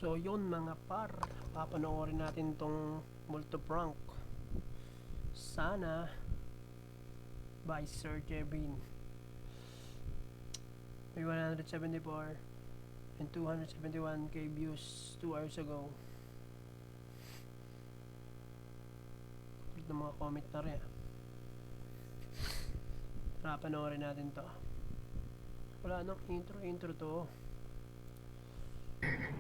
So yun mga par, papanoorin natin tong multo prank. Sana by Sir Jebin. May 174 and 271k views 2 hours ago. Complete ng mga comment na rin. Tara, panoorin natin to. Wala nang intro to.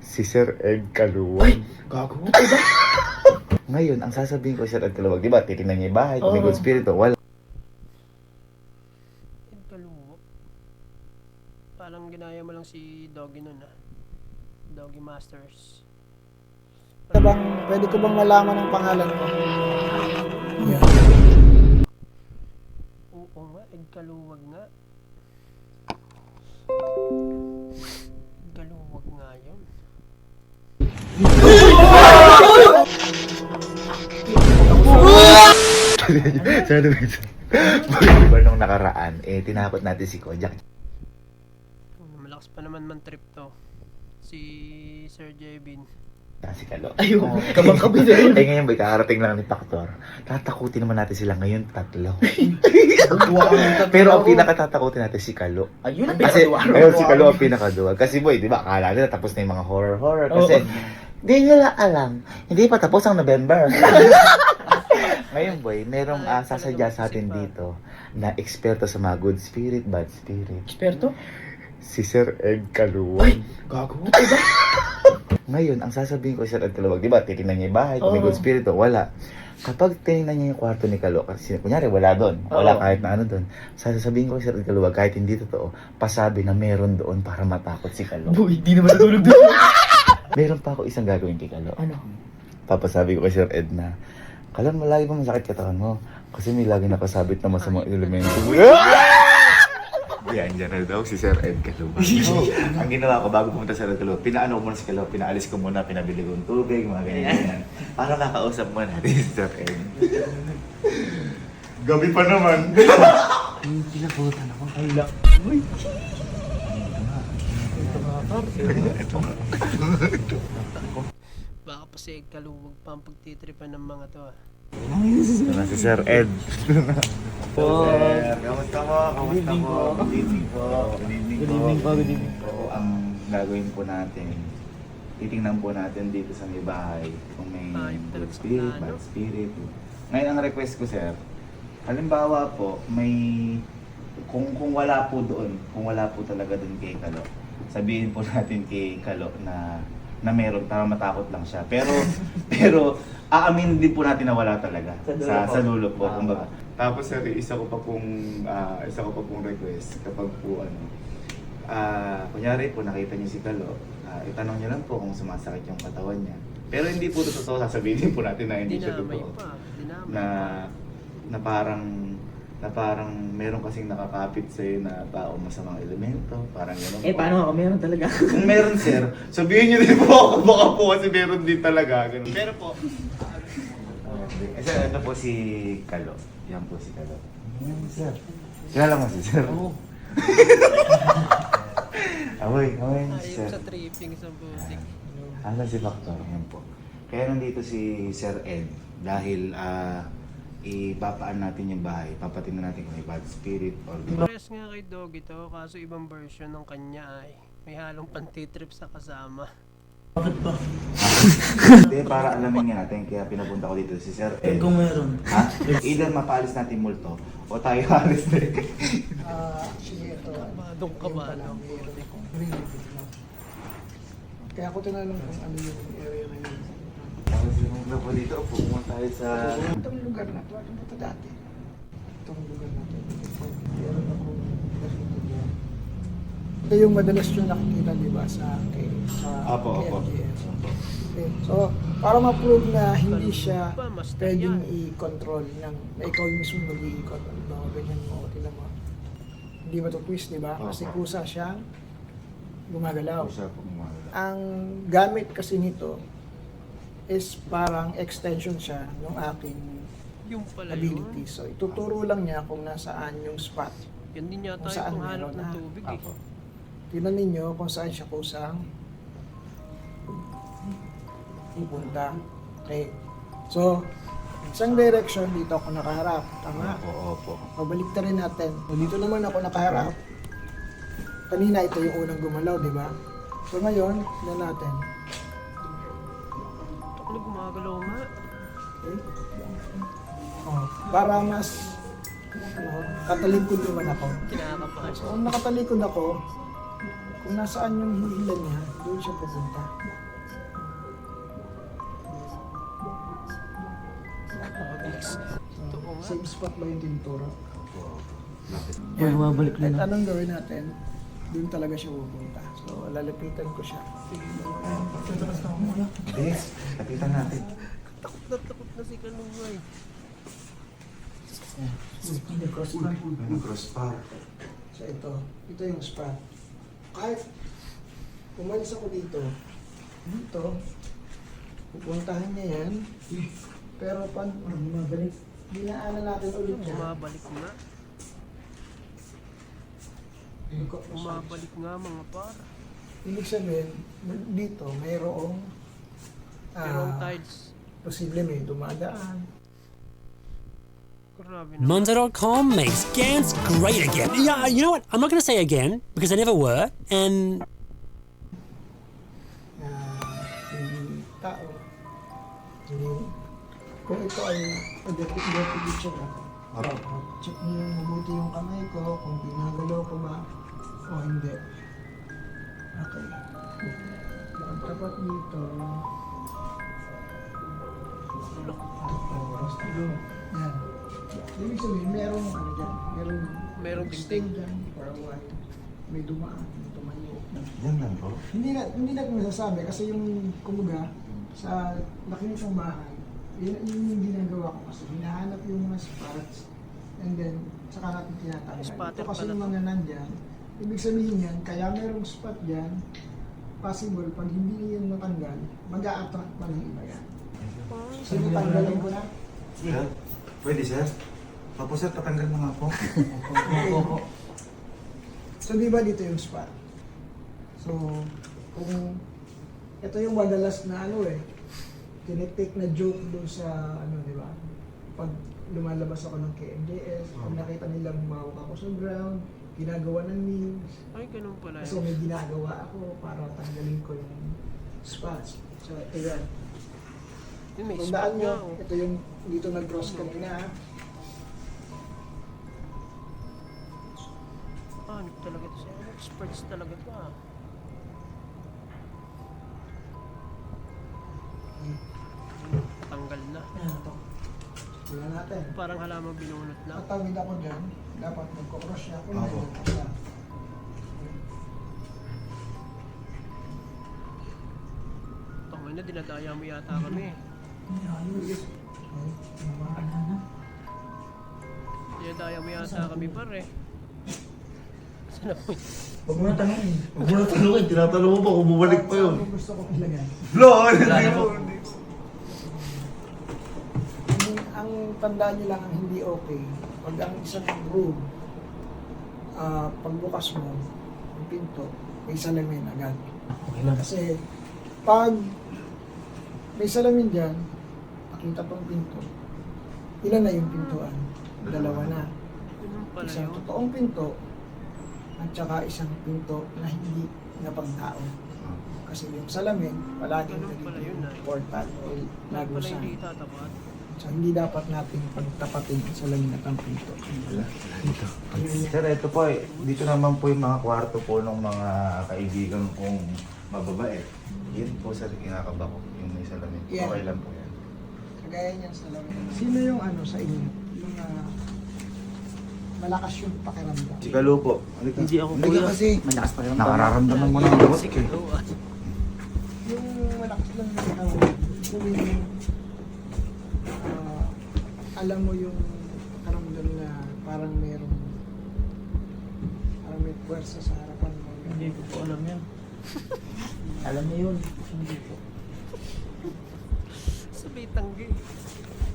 Si Sir Ed Caluwag. Gago. Ngayon, ang sasabihin ko Sir Ed Caluwag, di ba? Titingnan niya yung bahay, kung may good spirit o wala. Ed Caluwag. Parang ginaya mo lang si Doggy nun Doggy Masters. Pwede ko bang malaman ang pangalan ko? Yeah. Oo nga, Ed Caluwag nga. Ed Caluwag nga yun. Sabi ba nung nakaraan, tinapot natin si Kojak. Malakas pa naman man trip to. Si Sir Jebin. Si Kalo. Ayun, kabang-kabi na yun. Ngayon ba, kakarating lang ni Paktor. Tatakutin naman natin sila ngayon, tatlo. Pero ang pinakatatakutin natin si Kalo. Ayun ang Kasi, pinakaduwa. ayun si Kalo ang pinakaduwag. Kasi boy, di ba, akala nila tapos na yung mga horror. Kasi, di nila alam, hindi pa tapos ang November. Ngayon boy, merong sasadya sa atin dito na eksperto sa mga good spirit, bad spirit. Eksperto? Si Sir Ed Caluwag. Gago. Ngayon, ang sasabihin ko Sir Ed Caluwag, di ba, titingnan niya yung bahay, kung may good spirit o wala. Kapag tinignan niya yung kwarto ni Kalo, kasi kunyari wala doon, wala kahit na ano doon, sasabihin ko Sir Ed Caluwag, kahit hindi totoo, pasabi na meron doon para matakot si Kalo. Boy, di naman natulog doon. Meron pa ako isang gagawin kay Kalo. Ano? Papasabi ko kay Sir Ed na, Kalo, malagi ba masakit katawan mo? Kasi may lagi nakasabit na masamang elemento. Yan, dyan na daw si Sir Ed Caluwag. Ang ginawa ko bago pumunta sa Sir Ed Caluwag, pinaano ko muna si Caluwag, pinaalis ko muna, pinabili ko ng tubig, mga ganyan. Para makausap mo natin si Sir Ed. Gabi pa naman. Pinakutan ako. Ay, lang. Uy. Ito nga. Baka pa si Ed Caluwag pa ang pagtitripan ng mga to Ito na si Sir Ed. Sir, kamusta mo? Kamusta mo? Good evening po. Good evening po. Ang gagawin po natin, titingnan po natin dito sa may bahay kung may good spirit, bad spirit. Ngayon ang request ko sir, halimbawa po, may kung wala po doon, kung wala po talaga doon kay Kalo, sabihin po natin kay Kalo na meron para matakot lang siya. Pero aamin din po natin na wala talaga sa lulo po. Kumbaga. Tapos sir, isa ko pa pong request kapag po kunyari po nakita niyo si Kalo, itanong niyo lang po kung sumasakit yung katawan niya. Pero hindi po totoo, sasabihin po natin na hindi siya totoo. Na parang meron kasing nakakapit sa'yo na tao masamang elemento, parang gano'n. Paano ako? Meron talaga. Kung meron sir, sabihin niyo din po ako, baka po kasi meron din talaga. Ganun. Pero po, sir, ito po si Kalo. Yan po si Kalo. Sir. Kilala mo si sir? Oo. Amoy, sir. Ayun sa tripping sa butik. Ano si Paktor? Yan po. Kaya nandito si Sir Ed dahil ipapaan natin yung bahay, papatingnan natin kung may bad spirit or Pares nga kay Doggy to, kaso ibang version ng kanya ay may halong pantitrip sa kasama. Bakit ba? Hindi, para alamin nga natin, kaya pinapunta ko dito si Sir Ed. Kung meron. Ha? Either mapaalis natin multo o tayo alis din. Sige, ito. Badong ka ba, no? Kaya ako tinanong kung ano yung area na yun. Tapos yung po dito, pumunta tayo sa... Itong lugar na ito, ano ito dati? Itong lugar na ito. Meron ako nakikita dyan. Ito yung madalas yung nakikita, di ba, sa Apo. KLGS. Okay. So, para ma-prove na hindi siya pwedeng i-control na ikaw yung mismo mag-i-ikot. Ano ba, ganyan mo, tinan mo. Hindi matutwist, di ba? Kasi kusa siyang gumagalaw. Ang gamit kasi nito is parang extension siya ng aking Yung pala ability. So, ituturo lang niya kung nasaan yung spot. Yan din yata Kung saan yung panghanap meron ng na. tubig Apo. eh. Tingnan ninyo kung saan siya kusang pupunta. Okay. So, isang direction, dito ako nakaharap. Tama? Opo. Pabalik na rin natin. So, dito naman ako nakaharap. Kanina ito yung unang gumalaw, di ba? So ngayon, na natin. Ano gumagalaw nga? Okay? Oh, para mas katalikod naman ako. Kinakabahan. So kung nakatalikod ako, kung nasaan yung hihilan niya, doon siya pupunta. Obvious. Totoo nga. Same spot ba yung tintura? Pag bumabalik Kahit na. anong gawin natin, doon talaga siya pupunta. So lalapitan ko siya. Yes, kapitan natin. Takot na si Kalungay. May crossbar. So ito yung spot. Kahit umalis ako dito, pupuntahan niya yan. Pero pag dinaanan natin ulit niya, Bumabalik nga. Bumabalik nga mga par. ibig sabihin, dito mayroong Merong tiles. posible may dumadaan. Grabe na. Monza.com makes Gans great again. Yeah, you know what? I'm not going to say again because I never were. And Hindi tao. Hindi. Kung ito ay identity check check mo yung mabuti yung kamay ko, kung ginagalaw ko ba o hindi. Okay. Ang tapat dito. Yan. Ibig sabihin, merong ano dyan, Merong stain dingding. dyan, or what, may dumaan, may tumayo. Yan lang po. Hindi na masasabi kasi yung kumbaga sa laki nitong bahay, yun yung ginagawa ko kasi hinahanap yung mga spots and then saka natin tinatanggal. Spotter Ito kasi pala yung to. mga nandyan, ibig sabihin yan, kaya merong spot dyan, possible pag hindi yun natanggal, mag-a-attract pa ng iba yan. So yung tanggalin ko na, Sir, pwede sir? Opo sir, tatanggal mo nga po. so di ba dito yung spot? So, kung ito yung madalas na ano tinitake na joke doon sa ano, di ba? Pag lumalabas ako ng KMJS, pag nakita nila bumawak ako sa ground, ginagawa ng memes, Ay, ganun pala kasi yun. may ginagawa ako para tanggalin ko yung spots. So, ito yan. Yun, may Kung spot daan nyo, nga. Oh. ito yung dito nag-cross kanina. Ano talaga ito siya? Experts talaga ito ah. Tanggal na. Tingnan natin. Parang halamang binunot lang. Tatawid ako dyan, dapat magkocross siya. Kung Oo. meron ka siya. Tangay na, dinadaya mo yata kami. Dinadaya mo yata kami pare. Saan na po yun? Huwag mo na tanongin. Huwag mo na tanongin, tinatanong mo ba kung bumalik pa yun? Saan ko gusto ko ilagay? Lord! Wala na po. Ang tandaan nyo lang ang hindi okay, pag ang isang room, pagbukas mo, ang pinto, may salamin agad. Okay lang. Kasi pag may salamin dyan, nakita pang pinto, ilan na yung pintuan? Dalawa na. Ganun pala Isang yun. totoong pinto, at saka isang pinto na hindi na pagtao. Kasi yung salamin, palaging Ganun pala yun, nagiging portal o Ganun pala lagusan. hindi tatapat. So, hindi dapat natin pagtapatin sa salamin at ang pinto. Sir, ito po dito naman po yung mga kwarto po ng mga kaibigan kong mababae. Yan po sir, kinakaba ko yung may salamin. Yeah. Okay lang po yan. Kagaya niyan salamin. Sino yung ano sa inyo? Yung malakas yung pakiramdam. Si Kalu po. Halika. Hindi ako Halika kuya. kasi. Malakas pa rin. Nakararamdaman mo ng gamot eh. Yung malakas lang yung pakiramdam. Yung alam mo yung karamdam na parang may puwersa sa harapan mo. Hindi ko po alam yan. Alam niyo yun. Hindi po. Sabay tanggi.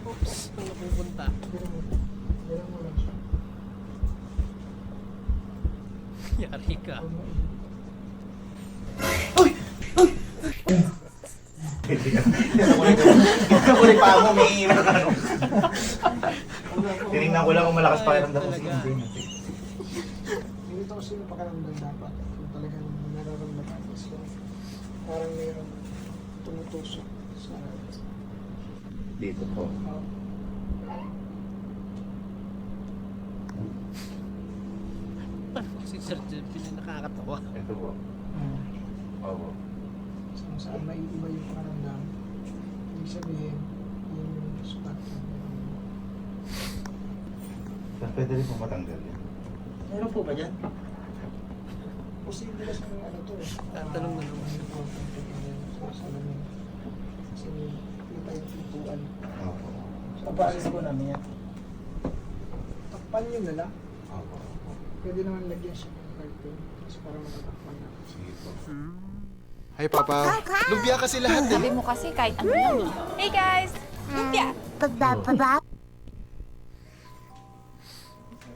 Oops, saan napupunta? Pero mo lang siya. Yari ka. Tinignan ko rin pa mo, may tinignan ko lang kung malakas pakiramdam ko. Talaga. Dito kasi yung pakiramdam dapat. Kung talagang nararamdaman kasi parang mayroong tumutusok sa Dito po. Si Sir Jelvin na nakakatawa. Ito po. Oo. kung saan may iba yung pakiramdam. Ibig sabihin, yung spot na meron. Pwede rin po matanggal yan. Meron po ba dyan? Posible kasi ng ano to eh. Tatanong na naman. Important to sa salamin. Kasi kita yung pintuan. Opo. Papaalis ko namin yan. Takpan nyo na lang. Opo. Pwede naman lagyan siya ng curtain. Kasi para matatakpan na. Sige po. Hi, Papa. Lumpia kasi lahat eh. Sabi mo kasi kahit ano yan eh. Hey guys! Lumpia!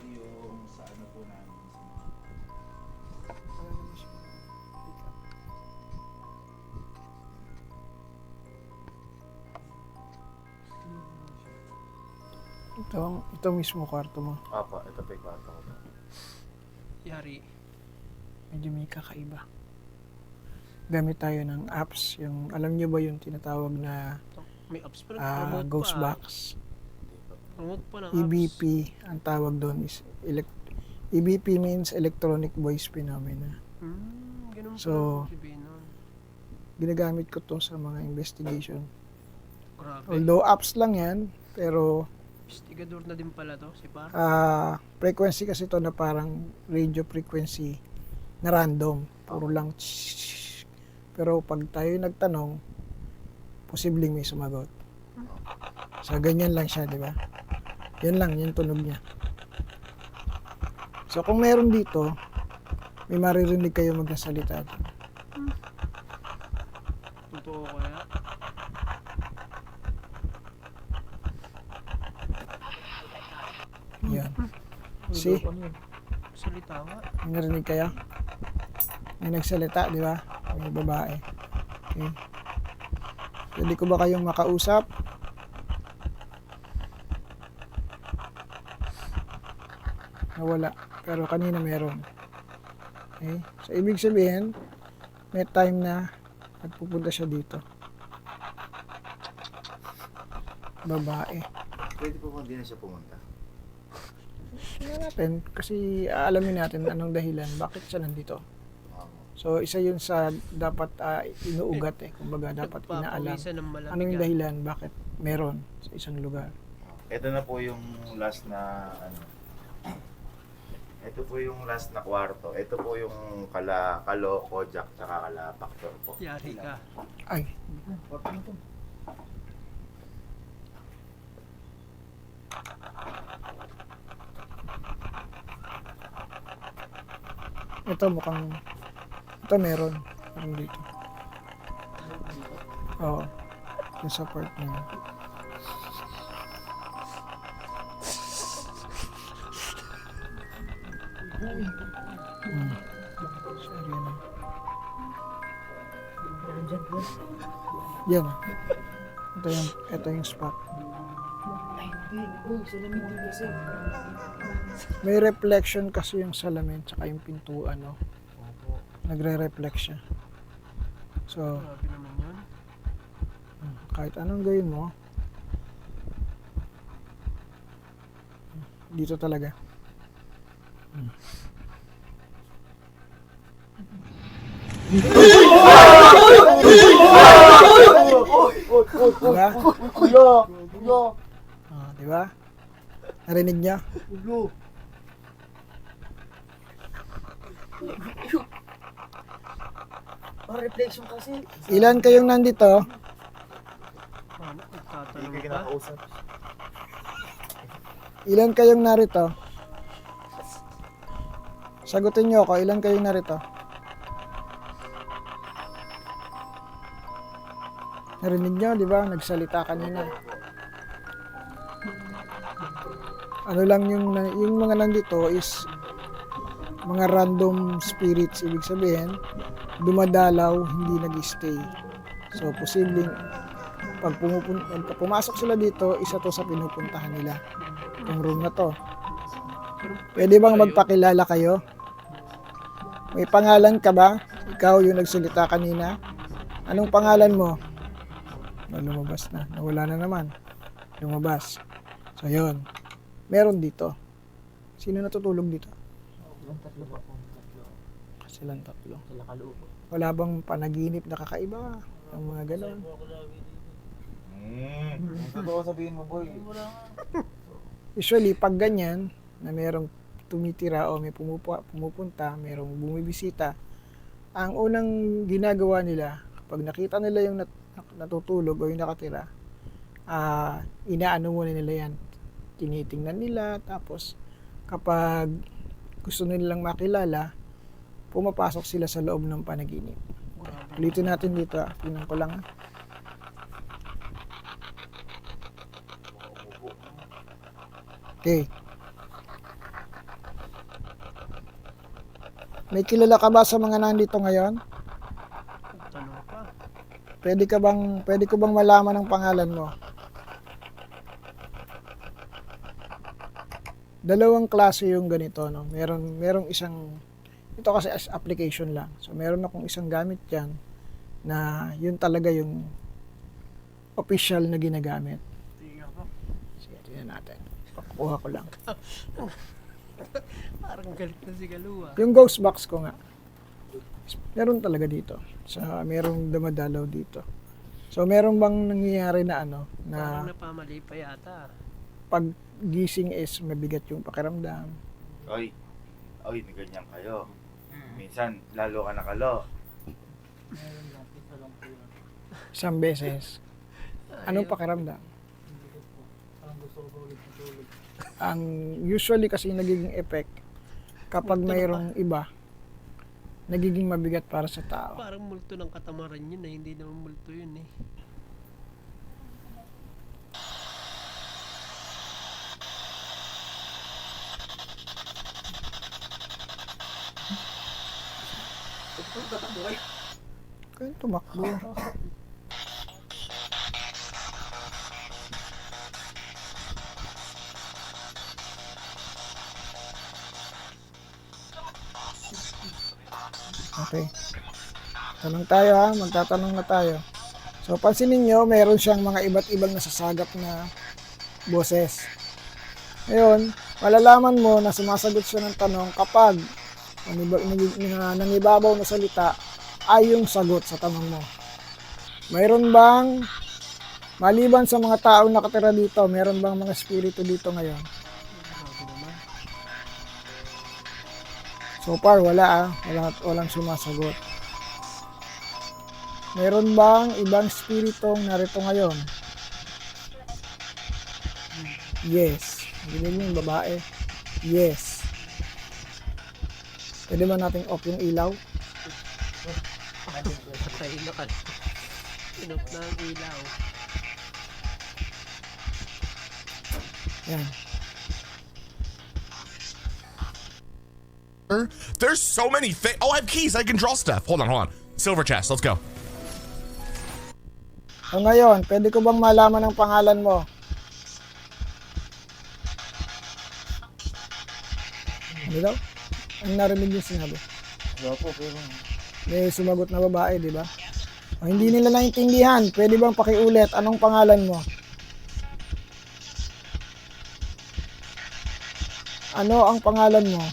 Yung sa ano po namin. Para naman siya pick up. Ito mismo kwarto mo. Opo, ito po yung kwarto ko. Yari. Medyo may kakaiba. Gamit tayo ng apps. Yung, alam nyo ba yung tinatawag na May apps pa rin. Promote Ghost pa. Box? Promote pa ng EVP, ang tawag doon is EVP means Electronic Voice Phenomena. Ganun So, pala sabihin nun. Ginagamit ko to sa mga investigation. Grabe. Although apps lang yan, pero Investigador na din pala to, si Par. frequency kasi to na parang radio frequency na random. Puro lang tsh. Pero pag tayo nagtanong, posibleng may sumagot. So, ganyan lang siya, di ba? Yan lang, yung tunog niya. So, kung meron dito, may maririnig kayo magsasalita. Totoo kaya. Yan. See? Salita nga. May narinig kayo? May nagsalita, di ba? May babae. Okay. Pwede ko ba kayong makausap? Nawala. Pero kanina meron. Okay. So, ibig sabihin, may time na nagpupunta siya dito. Babae. Pwede po kung di na siya pumunta. Tingnan natin kasi aalamin natin anong dahilan bakit siya nandito. So isa yun sa dapat inuugat eh. Kumbaga dapat inaalam. Nagpapawisan ng malamig. Anong dahilan bakit meron sa isang lugar. Ito na po yung last na ano. Ito po yung last na kwarto. Ito po yung kalo, kojak, tsaka kala factor po. Yari ka. Ay, ito mukhang ito meron dito. Oo. Yung sa part na yun. Sorry na. Yan. Ito yung spot. May reflection kasi yung salamin tsaka yung pintuan, no? Nagre-reflect siya. So, Grabe naman yun. kahit anong gawin mo, dito talaga. Diba? Diba? Narinig niya? Reflection kasi. Ilan kayong nandito? Ano, nagtatanong Hindi pa? ka kinakausap. Ilan kayong narito? Sagutin niyo ako, ilan kayong narito? Narinig niyo, di ba? Nagsalita kanina. Ano lang yung mga nandito is mga random spirits, ibig sabihin, dumadalaw, hindi nag-stay. So, posibleng pag pumasok sila dito, isa to sa pinupuntahan nila. Itong room na to. Pwede bang magpakilala kayo? May pangalan ka ba? Ikaw yung nagsalita kanina. Anong pangalan mo? Lumabas na. Nawala na naman. Lumabas. So, yun. Meron dito. Sino natutulog dito? Silang tatlo. Wala bang panaginip na kakaiba? Ang mga ganon. Totoo sabihin mo, boy. Usually, pag ganyan, na merong tumitira o may pumupunta, merong bumibisita, ang unang ginagawa nila, kapag nakita nila yung natutulog o yung nakatira, inaano muna nila yan. Tinitingnan nila, tapos kapag gusto nilang makilala, pumapasok sila sa loob ng panaginip. Ulitin natin dito, tingnan ko lang. Okay. May kilala ka ba sa mga nandito ngayon? Tanong pa. Pwede ko bang malaman ang pangalan mo? Dalawang klase yung ganito, no? Merong isang, ito kasi as application lang. So, meron akong isang gamit dyan na yun talaga yung official na ginagamit. Sige, tingnan natin. Pakuha ko lang. Parang galit na si Kalua. Yung ghost box ko nga. Meron talaga dito. Merong dumadalaw dito. So, meron bang nangyayari na Parang na napamali pa yata. pag gising is mabigat yung pakiramdam? Oy, ganyan kayo. Minsan, lalo ka nakalo. Isang beses. Anong pakiramdam? Ang usually kasi nagiging effect kapag mayroong iba, nagiging mabigat para sa tao. Parang multo ng katamaran yun eh. Hindi naman multo yun eh. Kaya tumakbo. Okay. Tanong tayo ha, magtatanong na tayo. So pansinin nyo, meron siyang mga iba't ibang nasasagap na boses. Ngayon, malalaman mo na sumasagot siya ng tanong kapag nangibabaw na salita ay yung sagot sa tanong mo. Mayroon bang, maliban sa mga taong nakatira dito, meron bang mga espiritu dito ngayon? So far, wala walang sumasagot. Meron bang ibang espiritong narito ngayon? Yes. Hindi mo yung babae. Yes. Pwede ba nating off yung ilaw? Patay na ka. Pinop na ang ilaw. Yan. There's so many things. Oh, I have keys. I can draw stuff. Hold on. Silver chest. Let's go. So ngayon, pwede ko bang malaman ang pangalan mo? Ano daw? Ang narinig yung sinabi? Wala po, pero... May sumagot na babae, di ba? O, hindi nila naintindihan. Pwede bang pakiulit? Anong pangalan mo? Ano ang pangalan mo?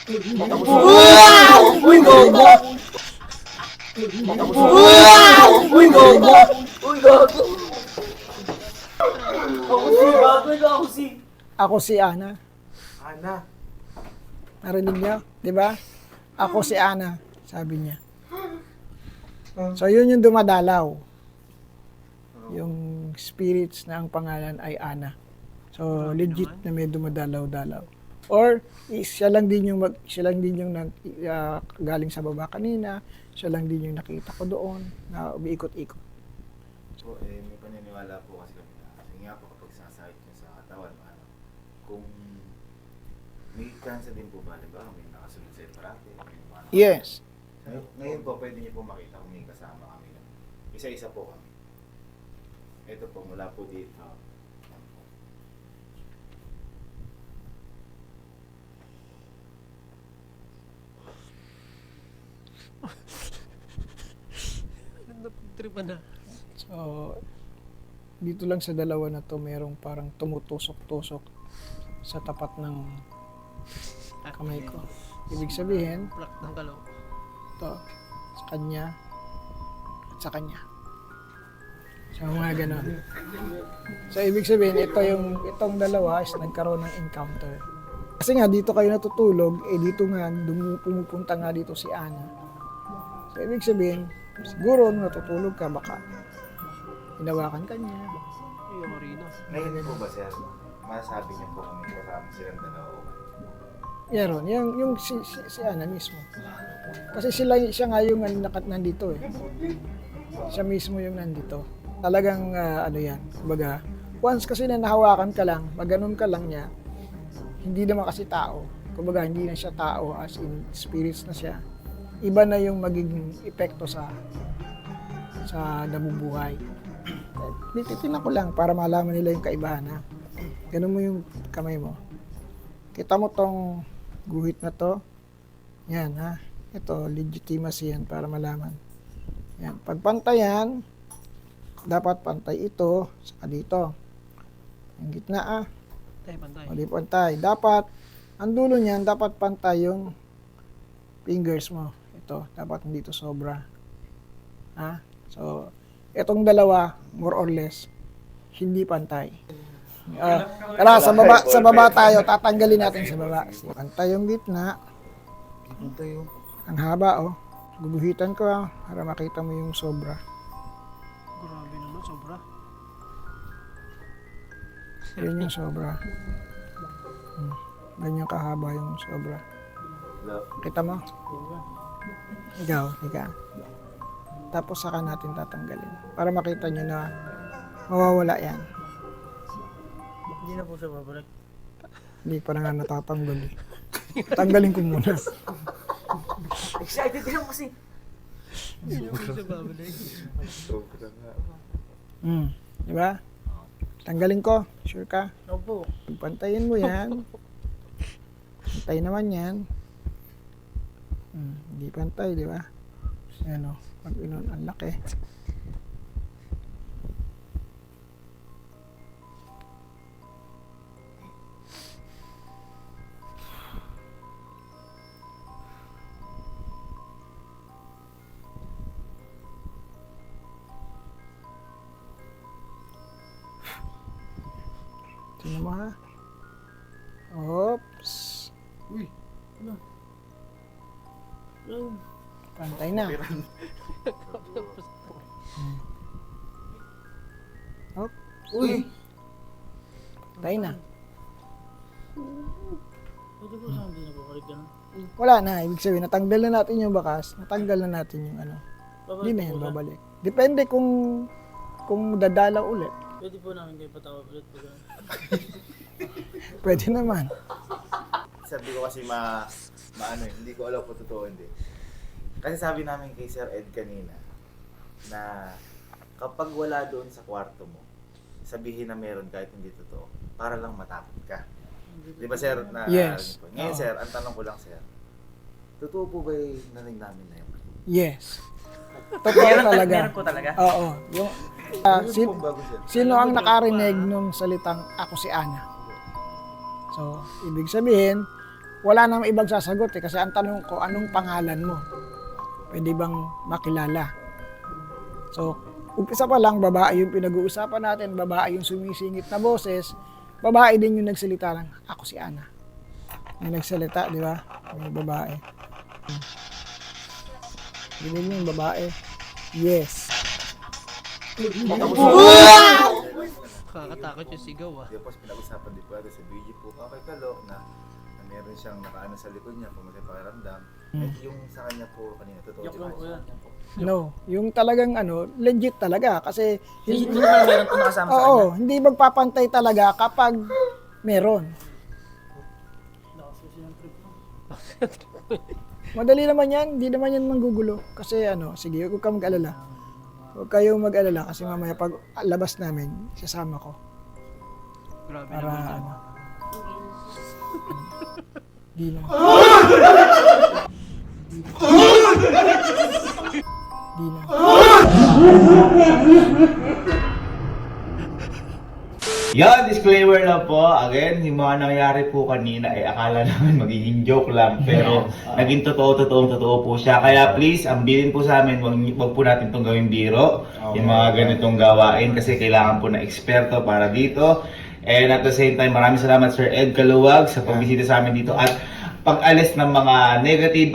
Uy, gogo! Uy, gogo! Uy, gogo! Ako si Ana. Ana. Narinig niyo? Di ba? Ako si Ana, sabi niya. So, yun yung dumadalaw. Yung spirits na ang pangalan ay Ana. So, legit na may dumadalaw-dalaw. Or, siya lang din yung galing sa baba kanina, siya lang din yung nakita ko doon, na umiikot-ikot. So, may paniniwala po kasi kami na, kasi nga po kapag sasahit nyo sa katawan, kung may cancer din po ba, diba? May nakasunod sa parati. Yes. Ngayon po, pwede niyo po makita kung may kasama kami. Isa-isa po kami. Ito po, mula po dito. Yan po. Napagtripan na. So, dito lang sa dalawa na to, merong parang tumutusok-tusok sa tapat ng kamay ko. Ibig sabihin, Plak ng kalaw. ito, sa kanya, at sa kanya. So, mga ganon. So, ibig sabihin, itong dalawa is nagkaroon ng encounter. Kasi nga, dito kayo natutulog, dito nga, pumupunta nga dito si Ana. So, ibig sabihin, siguro, nung natutulog ka, baka hinawakan ka niya. Yung Marino. Ngayon po ba, sir? Masabi niyo po kung may kasama silang dalawa. Yaron, yung si Ana mismo. Kasi siya nga yung nandito eh. Siya mismo yung nandito. Talagang ano yan, kumbaga, once kasi na nahawakan ka lang, maganon ka lang niya, hindi naman kasi tao. Kumbaga, hindi na siya tao, as in spirits na siya. Iba na yung magiging epekto sa nabubuhay. Titinan ko lang para malaman nila yung kaibahan ha. Ganun mo yung kamay mo. Kita mo tong guhit na to. Yan ha. Ito, legitimacy yan para malaman. Yan. Pagpantayan, dapat pantay ito saka dito. Yung gitna Pantay. Mali pantay. Dapat, ang dulo niyan, dapat pantay yung fingers mo. Ito, dapat hindi ito sobra. Ha? So, itong dalawa, more or less, hindi pantay. Tara, sa baba tayo, tatanggalin natin sa baba. Pantay yung gitna. Ang haba, guguhitan ko, para makita mo yung sobra. Grabe naman, sobra. Yan yung sobra. Ganyan kahaba yung sobra. Kita mo? Ikaw. Tapos saka natin tatanggalin. Para makita nyo na mawawala yan. Hindi na po siya babalik. Hindi pa na nga natatanggal eh. Tanggalin ko muna. Excited din ako kasi. Hindi mo siya babalik. Di ba? Tanggalin ko. Sure ka? Opo. Pagpantayin mo yan. Pantay naman yan. Hindi pantay, di ba? Ayan o. Pag inon, ang laki. Tingnan mo ha. Oops. Uy. Pantay na. Hop. Uy. Pantay na. Pwede po saan hindi na babalik yan? Wala na. Ibig sabihin, natanggal na natin yung bakas. Natanggal na natin yung ano. Hindi na yan babalik. Depende kung dadalaw ulit. Pwede po namin kayo patawag ulit. Pwede naman. Sabi ko kasi hindi ko alam kung totoo hindi. Kasi sabi namin kay Sir Ed kanina na kapag wala doon sa kwarto mo, sabihin na meron kahit hindi totoo, para lang matakot ka. Di ba sir? Yes. Ngayon sir, ang tanong ko lang sir, totoo po ba yung nanig namin na yun? Yes. Totoo talaga. Meron po talaga? Oo. Yung, sino ang nakarinig nung salitang ako si Ana? So, ibig sabihin, wala namang ibang sasagot eh. Kasi ang tanong ko, anong pangalan mo? Pwede bang makilala? So, umpisa pa lang, babae yung pinag-uusapan natin, babae yung sumisingit na boses, babae din yung nagsalita lang, ako si Ana. Yung nagsalita, di ba? Yung babae. Yun yung babae. Yes. Nakakatakot yung sigaw Tapos pinag-usapan din po natin sa video po kay Kalo na meron siyang nakaano sa likod niya kung may pakiramdam. Yung sa kanya po kanina, totoo Yok lang po yan. No, yung talagang legit talaga kasi Hindi naman meron po nakasama sa kanya. hindi magpapantay talaga kapag meron. Madali naman yan, hindi naman yan manggugulo. Kasi ano, sige, huwag kang mag-alala. Huwag kayong mag-alala kasi mamaya pag labas namin, sasama ko. Grabe Para naman. ano. Di naman. Di naman. Yan, disclaimer lang po. Again, yung mga nangyari po kanina ay akala namin magiging joke lang. Pero naging totoo po siya. Kaya please, ambilin po sa amin, wag po natin itong gawing biro. Yung mga ganitong gawain kasi kailangan po na eksperto para dito. And at the same time, maraming salamat Sir Ed Caluwag sa pagbisita sa amin dito. At pag-alis ng mga negative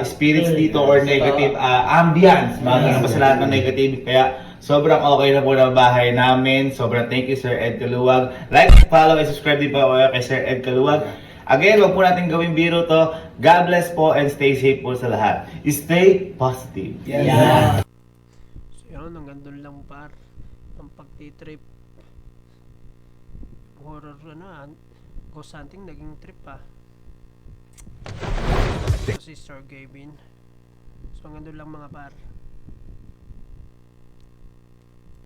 spirits dito or negative ambience, mga sa lahat ng negative. Kaya sobrang okay na po ng bahay namin. Sobrang thank you Sir Ed Caluwag. Like, follow, and subscribe din po kayo kay Sir Ed Caluwag. Again, wag po natin gawing biro to. God bless po and stay safe po sa lahat. Stay positive. Yeah. So yun, hanggang doon lang par. Ang pagtitrip. Horror ghost hunting naging trip So si Sir Gavin. So hanggang doon lang mga par.